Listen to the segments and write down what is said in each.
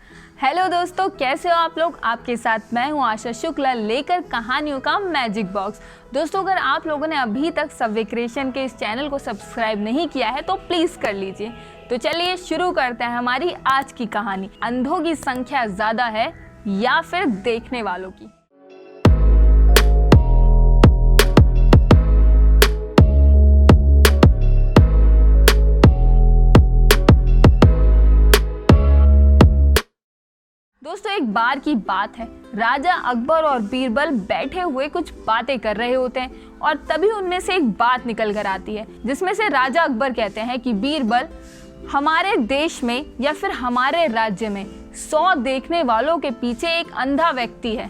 Hello दोस्तों, कैसे हो आप लोग। आपके साथ मैं हूं आशा शुक्ला, लेकर कहानियों का मैजिक बॉक्स। दोस्तों, अगर आप लोगों ने अभी तक सबवे क्रिएशन के इस चैनल को सब्सक्राइब नहीं किया है तो प्लीज़ कर लीजिए। तो चलिए शुरू करते हैं हमारी आज की कहानी। अंधों की संख्या ज़्यादा है या फिर देखने वालों की। दोस्तों, एक बार की बात है, राजा अकबर और बीरबल बैठे हुए कुछ बातें कर रहे होते हैं और तभी उनमें से एक बात निकल कर आती है, जिसमें से राजा अकबर कहते हैं कि बीरबल, हमारे देश में या फिर हमारे राज्य में 100 देखने वालों के पीछे एक अंधा व्यक्ति है।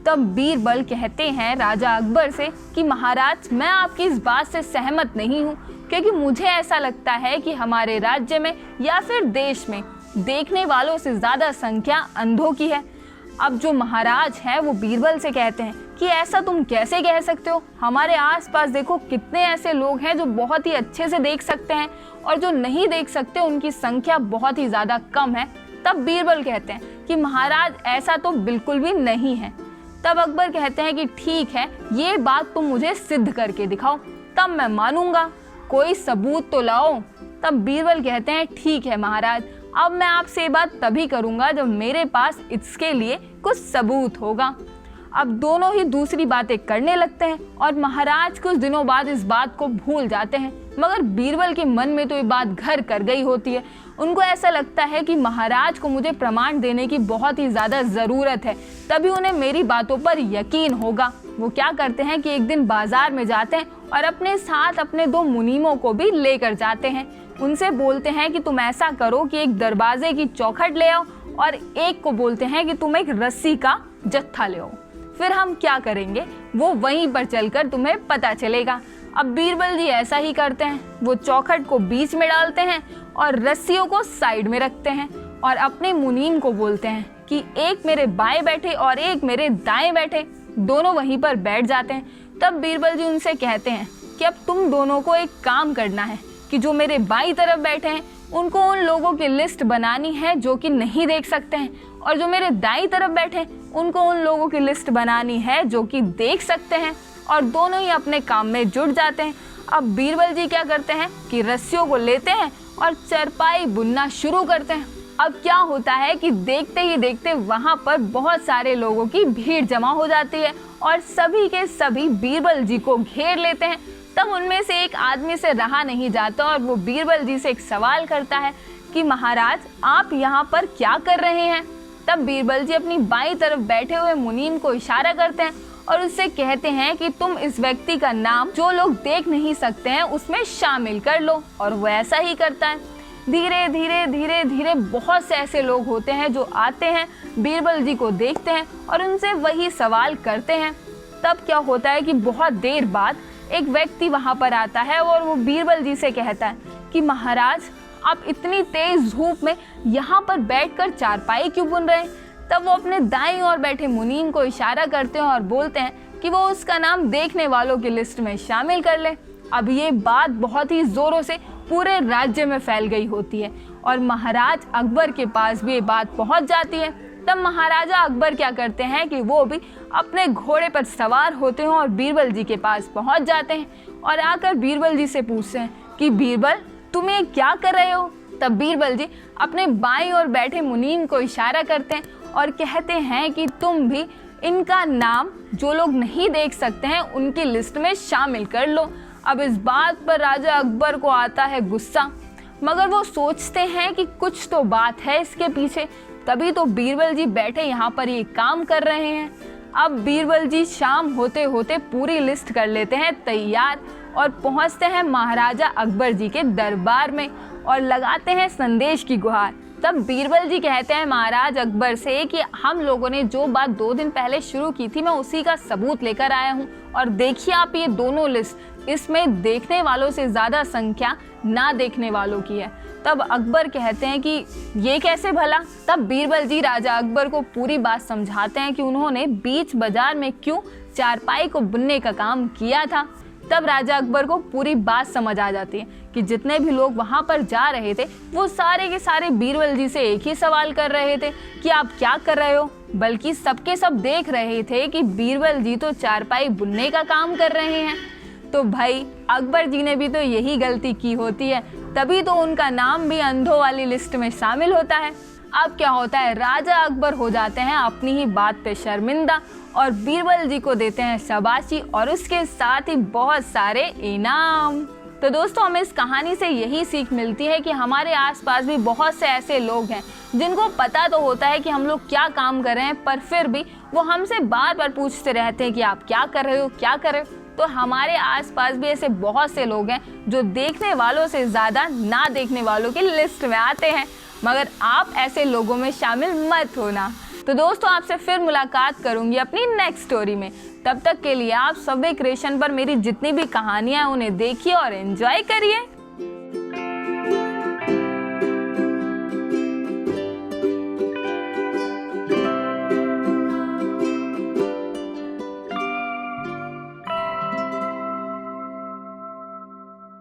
तब बीरबल कहते हैं राजा अकबर से कि महाराज, मैं आपकी इस बात से सहमत नहीं हूँ, क्योंकि मुझे ऐसा लगता है कि हमारे राज्य में या फिर देश में देखने वालों से ज़्यादा संख्या अंधों की है। अब जो महाराज हैं वो बीरबल से कहते हैं कि ऐसा तुम कैसे कह सकते हो, हमारे आसपास देखो कितने ऐसे लोग हैं जो बहुत ही अच्छे से देख सकते हैं और जो नहीं देख सकते उनकी संख्या बहुत ही ज़्यादा कम है। तब बीरबल कहते हैं कि महाराज, ऐसा तो बिल्कुल भी नहीं है। तब अकबर कहते हैं कि ठीक है, ये बात तुम मुझे सिद्ध करके दिखाओ, तब मैं मानूंगा, कोई सबूत तो लाओ। तब बीरबल कहते हैं ठीक है महाराज, अब मैं आपसे ये बात तभी करूंगा जब मेरे पास इसके लिए कुछ सबूत होगा। अब दोनों ही दूसरी बातें करने लगते हैं और महाराज कुछ दिनों बाद इस बात को भूल जाते हैं, मगर बीरबल के मन में तो ये बात घर कर गई होती है। उनको ऐसा लगता है कि महाराज को मुझे प्रमाण देने की बहुत ही ज़्यादा ज़रूरत है, तभी उन्हें मेरी बातों पर यकीन होगा। वो क्या करते हैं कि एक दिन बाजार में जाते हैं और अपने साथ अपने 2 मुनीमों को भी लेकर जाते हैं। उनसे बोलते हैं कि तुम ऐसा करो कि एक दरवाजे की चौखट ले आओ और एक को बोलते हैं कि तुम एक रस्सी का जत्था ले आओ, फिर हम क्या करेंगे वो वहीं पर चलकर तुम्हें पता चलेगा। अब बीरबल जी ऐसा ही करते हैं, वो चौखट को बीच में डालते हैं और रस्सियों को साइड में रखते हैं और अपने मुनीम को बोलते हैं कि एक मेरे बाएं बैठे और एक मेरे दाएं बैठे। दोनों वहीं पर बैठ जाते हैं। तब बीरबल जी उनसे कहते हैं कि अब तुम दोनों को एक काम करना है कि जो मेरे बाईं तरफ बैठे हैं उनको उन लोगों की लिस्ट बनानी है जो कि नहीं देख सकते हैं, और जो मेरे दाईं तरफ बैठे हैं उनको उन लोगों की लिस्ट बनानी है जो कि देख सकते हैं। और दोनों ही अपने काम में जुट जाते हैं। अब बीरबल जी क्या करते हैं कि रस्सियों को लेते हैं और चरपाई बुनना शुरू करते हैं। अब क्या होता है कि देखते ही देखते वहाँ पर बहुत सारे लोगों की भीड़ जमा हो जाती है और सभी के सभी बीरबल जी को घेर लेते हैं। तब उनमें से एक आदमी से रहा नहीं जाता और वो बीरबल जी से एक सवाल करता है कि महाराज, आप यहाँ पर क्या कर रहे हैं। तब बीरबल जी अपनी बाईं तरफ बैठे हुए मुनीम को इशारा करते हैं और उससे कहते हैं कि तुम इस व्यक्ति का नाम जो लोग देख नहीं सकते हैं उसमें शामिल कर लो, और वो ऐसा ही करता है। धीरे धीरे धीरे धीरे बहुत से ऐसे लोग होते हैं जो आते हैं, बीरबल जी को देखते हैं और उनसे वही सवाल करते हैं। तब क्या होता है कि बहुत देर बाद एक व्यक्ति वहाँ पर आता है और वो बीरबल जी से कहता है कि महाराज, आप इतनी तेज धूप में यहाँ पर बैठकर चारपाई क्यों बुन रहे हैं। तब वो अपने दाईं ओर बैठे मुनीम को इशारा करते हैं और बोलते हैं कि वो उसका नाम देखने वालों की लिस्ट में शामिल कर ले। अब ये बात बहुत ही ज़ोरों से पूरे राज्य में फैल गई होती है और महाराज अकबर के पास भी ये बात पहुँच जाती है। तब महाराजा अकबर क्या करते हैं कि वो भी अपने घोड़े पर सवार होते हैं और बीरबल जी के पास पहुंच जाते हैं और आकर बीरबल जी से पूछते हैं कि बीरबल, तुम ये क्या कर रहे हो। तब बीरबल जी अपने बाईं ओर बैठे मुनीम को इशारा करते हैं और कहते हैं कि तुम भी इनका नाम जो लोग नहीं देख सकते हैं उनकी लिस्ट में शामिल कर लो। अब इस बात पर राजा अकबर को आता है गुस्सा, मगर वो सोचते हैं कि कुछ तो बात है इसके पीछे, तभी तो बीरबल जी बैठे यहाँ पर ये काम कर रहे हैं। अब बीरबल जी शाम होते होते पूरी लिस्ट कर लेते हैं तैयार और पहुँचते हैं महाराजा अकबर जी के दरबार में और लगाते हैं संदेश की गुहार। तब बीरबल जी कहते हैं महाराज अकबर से कि हम लोगों ने जो बात 2 दिन पहले शुरू की थी, मैं उसी का सबूत लेकर आया हूँ, और देखिए आप ये दोनों लिस्ट, इसमें देखने वालों से ज़्यादा संख्या ना देखने वालों की है। तब अकबर कहते हैं कि ये कैसे भला। तब बीरबल जी राजा अकबर को पूरी बात समझाते हैं कि उन्होंने बीच बाजार में क्यों चारपाई को बुनने का काम किया था, तब राजा अकबर को पूरी बात समझ आ जाती है कि जितने भी लोग वहाँ पर जा रहे थे वो सारे के सारे बीरबल जी से एक ही सवाल कर रहे थे कि आप क्या कर रहे हो, बल्कि सबके सब देख रहे थे कि बीरबल जी तो चारपाई बुनने का काम कर रहे हैं। तो भाई अकबर जी ने भी तो यही गलती की होती है, तभी तो उनका नाम भी अंधों वाली लिस्ट में शामिल होता है। अब क्या होता है, राजा अकबर हो जाते हैं अपनी ही बात पे शर्मिंदा और बीरबल जी को देते हैं शाबाशी और उसके साथ ही बहुत सारे इनाम। तो दोस्तों हमें इस कहानी से यही सीख मिलती है कि हमारे आसपास भी बहुत से ऐसे लोग हैं जिनको पता तो होता है कि हम लोग क्या काम कर रहे हैं, पर फिर भी वो हमसे बार बार पूछते रहते हैं कि आप क्या कर रहे हो, क्या कर रहे हो। तो हमारे आसपास भी ऐसे बहुत से लोग हैं जो देखने वालों से ज़्यादा ना देखने वालों की लिस्ट में आते हैं, मगर आप ऐसे लोगों में शामिल मत होना। तो दोस्तों आपसे फिर मुलाकात करूंगी अपनी नेक्स्ट स्टोरी में। तब तक के लिए आप सबवे क्रिएशन पर मेरी जितनी भी कहानियां हैं उन्हें देखिए और एंजॉय करिए।